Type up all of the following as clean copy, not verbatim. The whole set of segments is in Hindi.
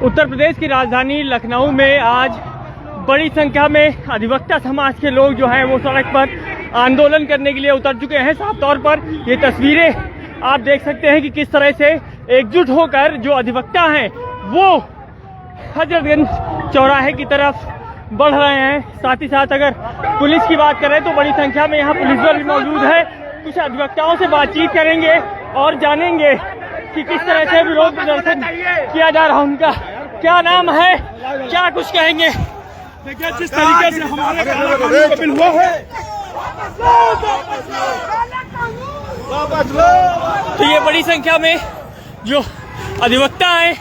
उत्तर प्रदेश की राजधानी लखनऊ में आज बड़ी संख्या में अधिवक्ता समाज के लोग जो हैं वो सड़क पर आंदोलन करने के लिए उतर चुके हैं। साफ तौर पर ये तस्वीरें आप देख सकते हैं कि किस तरह से एकजुट होकर जो अधिवक्ता हैं वो हजरतगंज चौराहे की तरफ बढ़ रहे हैं। साथ ही साथ अगर पुलिस की बात करें तो बड़ी संख्या में यहाँ पुलिस बल भी मौजूद है। कुछ अधिवक्ताओं से बातचीत करेंगे और जानेंगे कि किस तरह से विरोध प्रदर्शन किया जा रहा है, उनका क्या नाम है, क्या कुछ कहेंगे। देखिए जिस तरीके से हमारे कानून बिल हुआ है तो ये बड़ी संख्या में जो अधिवक्ता हैं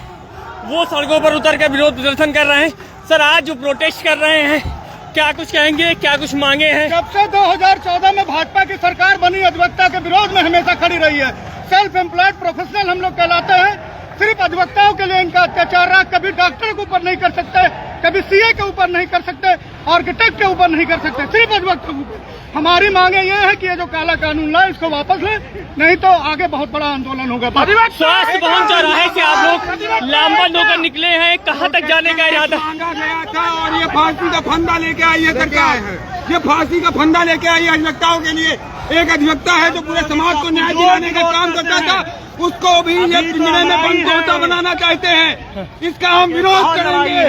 वो सड़कों पर उतर कर विरोध प्रदर्शन कर रहे हैं। सर, आज जो प्रोटेस्ट कर रहे हैं क्या कुछ कहेंगे, क्या कुछ मांगे हैं? जब से 2014 में भाजपा की सरकार बनी अधिवक्ता के विरोध में हमेशा खड़ी रही है। सेल्फ एम्प्लॉयड प्रोफेशनल हम लोग कहलाते हैं। सिर्फ अधिवक्ताओं के लिए इनका अत्याचार रहा। कभी डॉक्टर के ऊपर नहीं कर सकते, कभी सीए के ऊपर नहीं कर सकते, आर्किटेक्ट के ऊपर नहीं कर सकते, सिर्फ अधिवक्ता के ऊपर। हमारी मांगे ये है कि ये जो काला कानून लाए इसको वापस ले, नहीं तो आगे बहुत बड़ा आंदोलन होगा। स्वास्थ्य भवन चौराहे से आप लोग लामबंद होकर निकले हैं, कहाँ तक जाने का इरादा? मांगा गया था और ये फांसी का फंदा लेके आई है सरकार। ये फांसी का फंदा लेके आई है अधिवक्ताओं के लिए। एक अधिवक्ता है जो पूरे समाज को न्याय दिलाने का काम करता था, उसको भी ये पिंजरे में बंद तोता बनाना चाहते हैं। इसका हम विरोध करेंगे।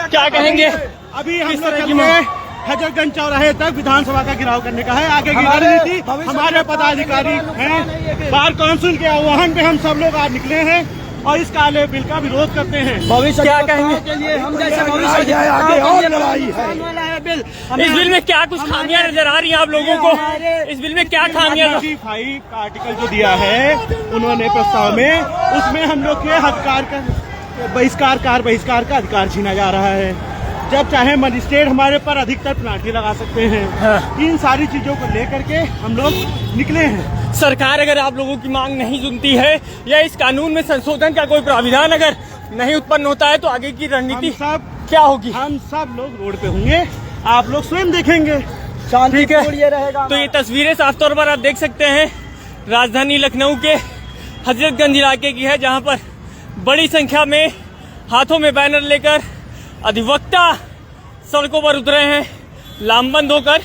क्या कहेंगे? अभी हम लोग हजरतगंज चौराहे तक विधानसभा का घेराव करने का है। आगे की रणनीति हमारे पदाधिकारी हैं। बार काउंसिल के आह्वान पे हम सब लोग आज निकले हैं और इस काले बिल का विरोध करते हैं। भविष्य क्या कहेंगे? हम जैसे भविष्य आगे और लड़ाई है। इस बिल में क्या कुछ खामियां नजर आ रही हैं आप लोगों को? इस बिल में क्या खामियां? 5 का आर्टिकल जो दिया है उन्होंने प्रस्ताव में, उसमें हम लोग के अधिकार का बहिष्कार का अधिकार छीना जा रहा है। जब चाहे मजिस्ट्रेट हमारे पर अधिकतर पेनाल्टी लगा सकते हैं। इन सारी चीजों को लेकर के हम लोग निकले हैं। सरकार अगर आप लोगों की मांग नहीं सुनती है या इस कानून में संशोधन का कोई प्राविधान अगर नहीं उत्पन्न होता है तो आगे की रणनीति क्या होगी? हम सब लोग रोड पे होंगे, आप लोग स्वयं देखेंगे। ठीक है, तो ये तस्वीरें साफ तौर पर आप देख सकते हैं राजधानी लखनऊ के हजरतगंज इलाके की है, जहां पर बड़ी संख्या में हाथों में बैनर लेकर अधिवक्ता सड़कों पर उतरे हैं, लामबंद होकर,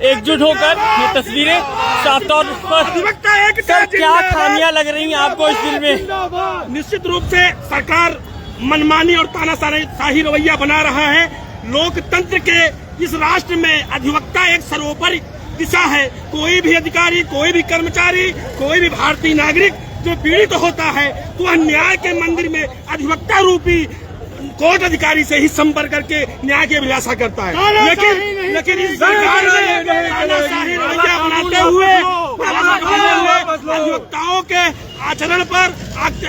एकजुट होकर। ये तस्वीरें साफ तौर पर सर क्या खामियां लग रही हैं आपको इस बिल में? निश्चित रूप से सरकार मनमानी और तानाशाही रवैया बना रहा है। लोकतंत्र के इस राष्ट्र में अधिवक्ता एक सर्वोपरि दिशा है। कोई भी अधिकारी, कोई भी कर्मचारी, कोई भी भारतीय नागरिक जो पीड़ित होता है तो वह न्याय के मंदिर में अधिवक्ता रूपी कोर्ट अधिकारी से ही संपर्क करके न्याय की अभिलाषा करता है। लेकिन इस सरकार ने तानाशाही रवैया बनाते हुए अधिवक्ताओं के आचरण पर,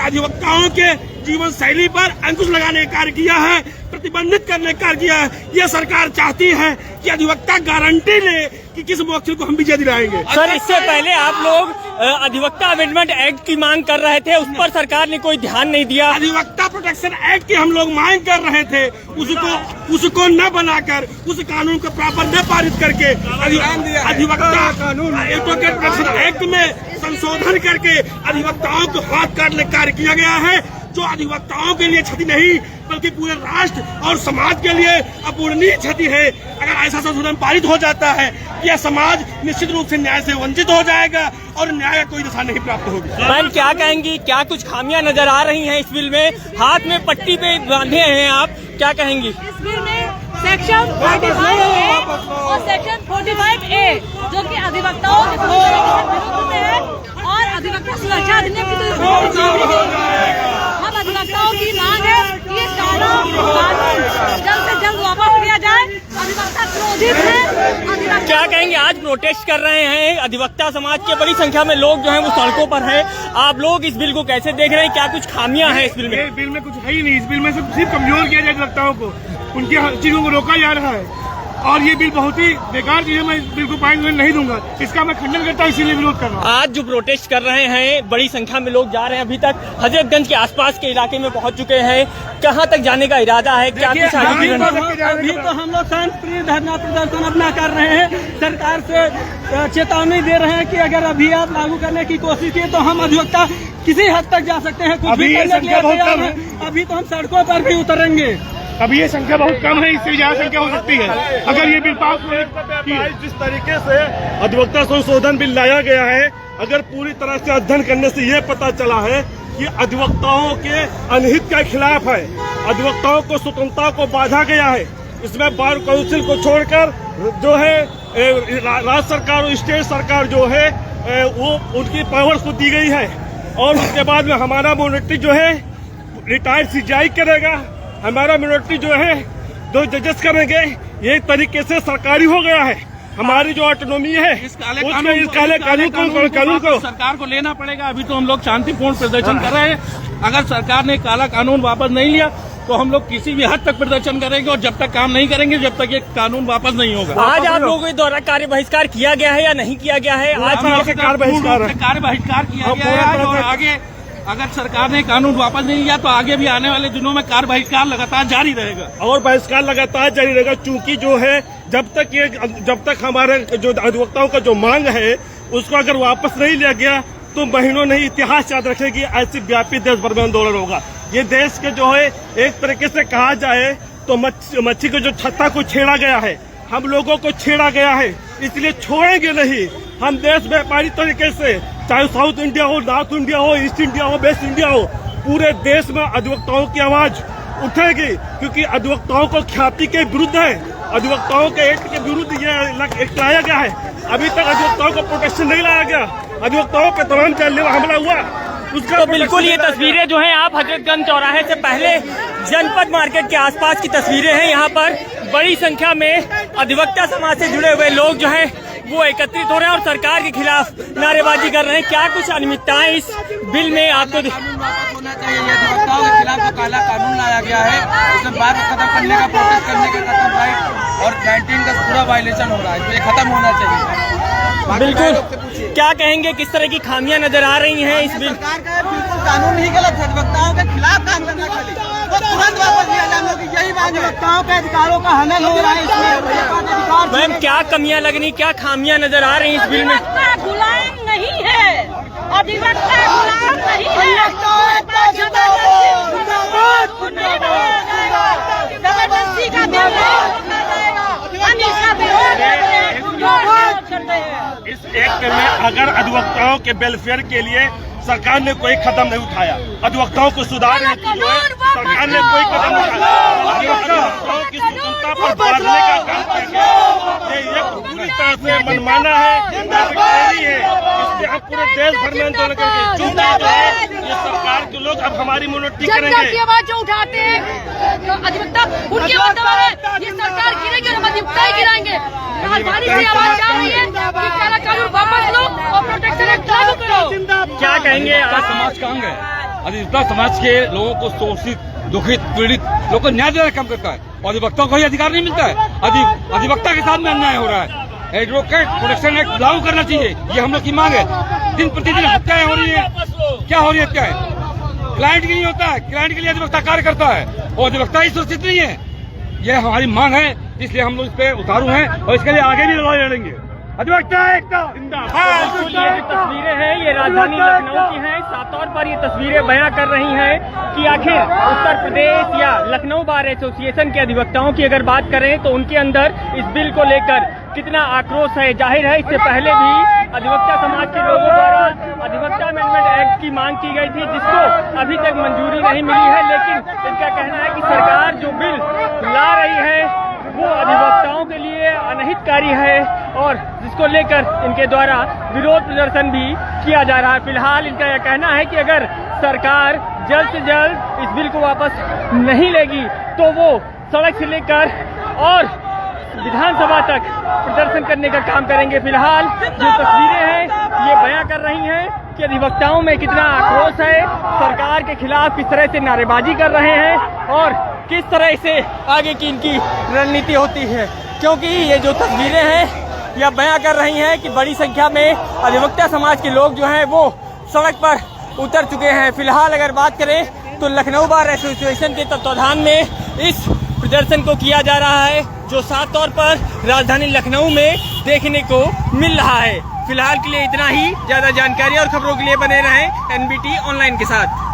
अधिवक्ताओं के जीवन शैली पर अंकुश लगाने का कार्य किया है, प्रतिबंधित करने का कार्य किया है। यह सरकार चाहती है कि अधिवक्ता गारंटी ले कि किस मौके को हम विजय दिलाएंगे। सर, इससे पहले आप लोग अधिवक्ता अमेंडमेंट एक्ट की मांग कर रहे थे, उस पर सरकार ने कोई ध्यान नहीं दिया। अधिवक्ता प्रोटेक्शन एक्ट की हम लोग मांग कर रहे थे, उसको न बनाकर, उस कानून को प्रॉपर न पारित करके अधिवक्ता एडवोकेट प्रोटेक्शन एक्ट में संशोधन करके अधिवक्ताओं को हाथ काटने का कार्य किया गया है, जो अधिवक्ताओं के लिए क्षति नहीं बल्कि पूरे राष्ट्र और समाज के लिए अपूरणीय क्षति है। अगर ऐसा संशोधन पारित हो जाता है, यह समाज निश्चित रूप से न्याय से वंचित हो जाएगा और न्याय का कोई दिशा नहीं प्राप्त होगी। मैम, क्या कहेंगी? क्या कुछ खामियां नजर आ रही हैं इस बिल में? हाथ में पट्टी पे बांधे हैं आप, क्या कहेंगी? इस बिल में सेक्शन 45A और सेक्शन 45A जो कि अधिवक्ताओं के विरुद्ध में है और अधिवक्ता सुरक्षा अधिनियम की हम अधिवक्ताओं की मांग है कि ये कानून जल्द से जल्द वापस लिया जाए। अधिवक्ता क्रोधित है। क्या कहेंगे? आज प्रोटेस्ट कर रहे हैं अधिवक्ता समाज के, बड़ी संख्या में लोग जो हैं वो सड़कों पर हैं। आप लोग इस बिल को कैसे देख रहे हैं? क्या कुछ खामियां हैं इस बिल में? बिल में कुछ है ही नहीं। इस बिल में सिर्फ कमजोर किया जाए अधिवक्ताओं को, उनकी चीजों को रोका जा रहा है। और ये बिल बहुत ही बेकार चीज है। मैं इस बिल को पास नहीं दूंगा, इसका मैं खंडन करता हूँ, इसीलिए विरोध कर रहा हूँ। आज जो प्रोटेस्ट कर रहे हैं, बड़ी संख्या में लोग जा रहे हैं, अभी तक हजरतगंज के आसपास के इलाके में पहुंच चुके हैं। कहां तक जाने का इरादा है, क्या कुछ आगे अभी तो हम लोग शांतिप्रिय धरना प्रदर्शन अपना कर रहे हैं। सरकार से चेतावनी दे रहे हैं कि अगर अभी आप लागू करने की कोशिश की तो हम अधिवक्ता किसी हद तक जा सकते हैं, कुछ भी करने के लिए तैयार हैं। अभी तो हम सड़कों पर भी उतरेंगे। अभी ये संख्या बहुत कम है, इससे ज्यादा संख्या हो सकती है अगर ये बिल पास जिस तरीके से अधिवक्ता संशोधन बिल लाया गया है, अगर पूरी तरह से अध्ययन करने से ये पता चला है कि अधिवक्ताओं के अनहित के खिलाफ है, अधिवक्ताओं को स्वतंत्रता को बांधा गया है। इसमें बार काउंसिल को छोड़कर जो है राज्य सरकार और स्टेट सरकार जो है वो उनकी पावर्स को दी गई है। और उसके बाद में हमारा मिनोरिटी जो है रिटायर्ड सीजीआई करेगा, हमारा मिनोरिटी जो है 2 जजेस करेंगे। ये तरीके से सरकारी हो गया है। हमारी जो ऑटोनॉमी है इस काले कानून को सरकार को लेना पड़ेगा। अभी तो हम लोग शांतिपूर्ण प्रदर्शन कर रहे हैं। अगर सरकार ने काला कानून वापस नहीं लिया तो हम लोग किसी भी हद तक प्रदर्शन करेंगे, और जब तक काम नहीं करेंगे जब तक ये कानून वापस नहीं होगा। आज आप लोगों के द्वारा कार्य बहिष्कार किया गया है या नहीं किया गया है? आज कार्य बहिष्कार किया गया है, और आगे अगर सरकार ने कानून वापस नहीं लिया तो आगे भी आने वाले दिनों में कार्य बहिष्कार लगातार जारी रहेगा। और बहिष्कार लगातार जारी रहेगा, चूंकि जो है जब तक हमारे जो अधिवक्ताओं का जो मांग है उसको अगर वापस नहीं लिया गया तो महीनों नहीं इतिहास याद रखेगी। ऐसी व्यापी देश भर में आंदोलन होगा। ये देश के जो है एक तरीके से कहा जाए तो मच्छी को जो छत्ता को छेड़ा गया है, हम लोगों को छेड़ा गया है, इसलिए छोड़ेंगे नहीं। हम देश व्यापारी तरीके से, चाहे साउथ इंडिया हो, नॉर्थ इंडिया हो, ईस्ट इंडिया हो, वेस्ट इंडिया हो, पूरे देश में अधिवक्ताओं की आवाज उठेगी, क्योंकि अधिवक्ताओं को ख्याति के विरुद्ध है, अधिवक्ताओं के एक्ट के विरुद्ध ये एक्ट लाया गया है। अभी तक अधिवक्ताओं को प्रोटेक्शन नहीं लाया गया, अधिवक्ताओं पे तमाम जानलेवा हमला हुआ उसका। तो बिल्कुल ये तस्वीरें जो हैं, आप हजरतगंज चौराहे से पहले जनपद मार्केट के आसपास की तस्वीरें हैं। यहाँ पर बड़ी संख्या में अधिवक्ता समाज से जुड़े हुए लोग जो हैं वो एकत्रित हो रहे हैं और सरकार के खिलाफ नारेबाजी कर रहे हैं। क्या कुछ अनियमितताएं इस बिल में आपको कानून वापस होना चाहिए। अधिवक्ताओं के खिलाफ जो काला कानून लाया गया है उसे बाद में खत्म करने का, प्रोटेस्ट करने का खत्म राइट और 19 का पूरा वायलेशन हो रहा है, तो ये खत्म होना चाहिए। बिल्कुल, क्या कहेंगे, किस तरह की खामियां नजर आ रही हैं इस बिल? सरकार का बिल्कुल कानून ही गलत है, अधिवक्ताओं के खिलाफ काम करना चाहिए, तो तुरंत वापस लिया जाए। हम लोग यही मांग है, अधिवक्ताओं के अधिकारों का हनन हो रहा है इसमें। मैम, क्या कमियां लग रही, क्या खामियां नजर आ रही हैं इस बिल में? गुलाम नहीं है, अधिवक्ता गुलाम नहीं है। जबरदस्ती का बिल हम इसका विरोध करते हैं। इस एक्ट में अगर अधिवक्ताओं के वेलफेयर के लिए सरकार ने कोई कदम नहीं उठाया, अधिवक्ताओं को सुधारने के लिए सरकार ने कोई कदम नहीं उठाया, अधिवक्ताओं की स्वतंत्रता पर बांधने का काम करेंगे। ये पूरी तरह से मनमाना है, है। इसलिए हम पूरे देश भर में आंदोलन करेंगे। जो है ये सरकार के लोग अब हमारी मिनोरिटी करेंगे। आवाज जो उठाते हैं अधिवक्ता, उनकी आवाज दबाए, ये सरकार गिरेगी और हम अधिवक्ता ही गिराएंगे। राजधानी से आवाज जा रही है कि काला कानून वापस लो और प्रोटेक्शन एक्ट लागू करो। क्या कहेंगे? आज समाज का अंग है, अधिवक्ता समाज के लोगों को शोषित, दुखित, पीड़ित लोगों को न्याय देने का काम करता है, और अधिवक्ता को ही अधिकार नहीं मिलता है। अधिवक्ता के साथ में अन्याय हो रहा है। एडवोकेट प्रोटेक्शन एक्ट लागू करना चाहिए, ये हम लोग की मांग है। दिन प्रतिदिन हत्याएं हो रही है, क्या हो रही है हत्याएं? क्लाइंट के लिए होता है, क्लाइंट के लिए अधिवक्ता कार्य करता है, और अधिवक्ता ही सुरक्षित नहीं है। ये हमारी मांग है, इसलिए हम लोग इस पे उतारू हैं और इसके लिए आगे भी लड़ाई लड़ेंगे। अधिवक्ता बिल्कुल, ये जो तस्वीरें हैं ये राजधानी लखनऊ की हैं। साफ तौर पर ये तस्वीरें बयां कर रही हैं कि आखिर उत्तर प्रदेश या लखनऊ बार एसोसिएशन के अधिवक्ताओं की अगर बात करें तो उनके अंदर इस बिल को लेकर कितना आक्रोश है। जाहिर है, इससे पहले भी अधिवक्ता समाज के लोगों द्वारा अधिवक्ता अमेंडमेंट एक्ट की मांग की गई थी, जिसको अभी तक मंजूरी नहीं मिली है। लेकिन इनका कहना है कि सरकार जो बिल ला रही है वो अधिवक्ताओं के लिए अनहितकारी है, और जिसको लेकर इनके द्वारा विरोध प्रदर्शन भी किया जा रहा है। फिलहाल इनका यह कहना है कि अगर सरकार जल्द से जल्द इस बिल को वापस नहीं लेगी तो वो सड़क से लेकर और विधानसभा तक प्रदर्शन करने का काम करेंगे। फिलहाल जो तस्वीरें हैं ये बयां कर रही हैं कि अधिवक्ताओं में कितना आक्रोश है, सरकार के खिलाफ किस तरह से नारेबाजी कर रहे हैं और किस तरह से आगे की इनकी रणनीति होती है। क्योंकि ये जो तस्वीरें हैं यह बयां कर रही हैं कि बड़ी संख्या में अधिवक्ता समाज के लोग जो हैं वो सड़क पर उतर चुके हैं। फिलहाल अगर बात करें तो लखनऊ बार एसोसिएशन के तत्वाधान में इस प्रदर्शन को किया जा रहा है, जो साफ तौर पर राजधानी लखनऊ में देखने को मिल रहा है। फिलहाल के लिए इतना ही। ज्यादा जानकारी और खबरों के लिए बने रहें NBT ऑनलाइन के साथ।